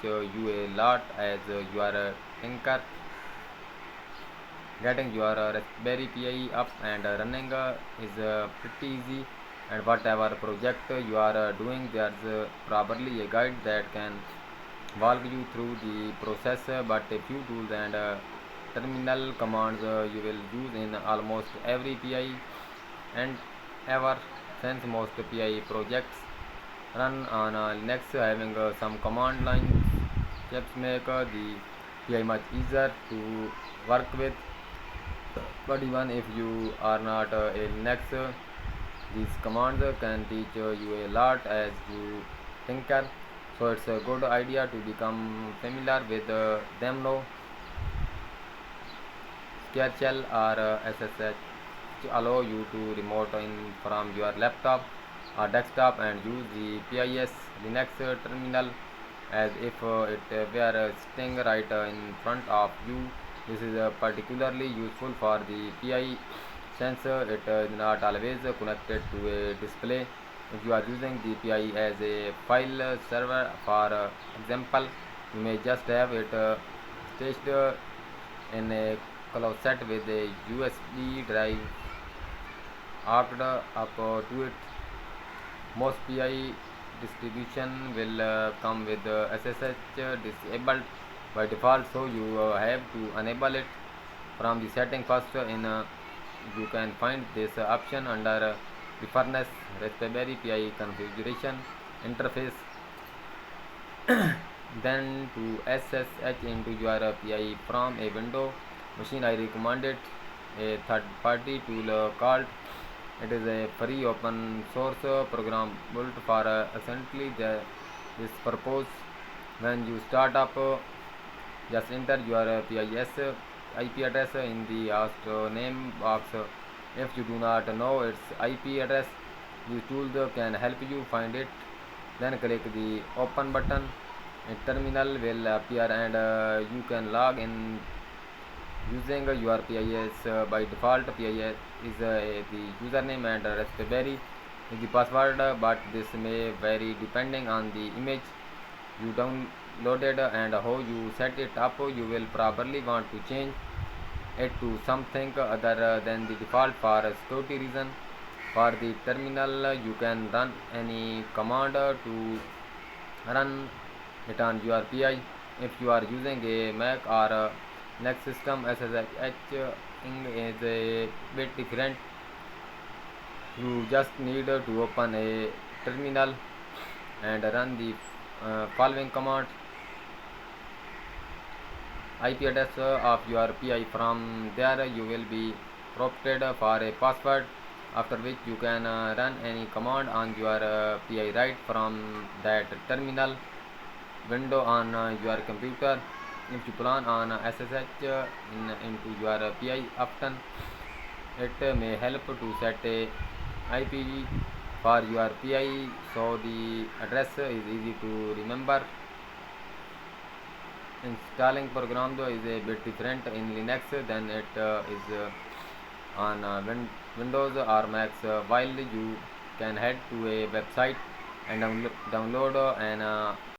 you a lot as you are a thinker. Getting your Raspberry Pi up and running is pretty easy, and whatever project you are doing, there's probably a guide that can walk you through the process. But a few tools and terminal commands you will use in almost every PI and ever, since most PI projects run on Linux. Having some command lines steps make the PI much easier to work with. But even if you are not a Linux, these commands can teach you a lot as you thinker. So it's a good idea to become familiar with them now. ScareShell or SSH allow you to remote in from your laptop or desktop and use the PIS Linux terminal as if it were sitting right in front of you. This is particularly useful for the PI since it is not always connected to a display. If you are using the PI as a file server, for example, you may just have it stashed in a closet with a USB drive hooked up to it. Most PI distribution will come with SSH disabled by default, so you have to enable it from the setting first. You can find this option under the furnace Raspberry Pi configuration interface. Then to SSH into your PI from a window machine, I recommended a third-party tool called. It is a free open source program built for essentially this purpose. When you start up, just enter your PIS IP address in the host name box. If you do not know its IP address, this tool can help you find it. Then click the open button. A terminal will appear and you can log in using your PIS. By default, PIS is the username and Raspberry is the password, but this may vary depending on the image you downloaded and how you set it up. You will probably want to change it to something other than the default for security reason. For the terminal, you can run any command to run it on your PI. If you are using a Mac or a Linux system, SSHing is a bit different. You just need to open a terminal and run the following command: IP address of your PI. From there, you will be prompted for a password, after which you can run any command on your PI right from that terminal window on your computer. If you plan on SSH into your PI often, it may help to set a IP for your PI so the address is easy to remember. Installing programs is a bit different in Linux than it is on Windows or Macs. While you can head to a website and download an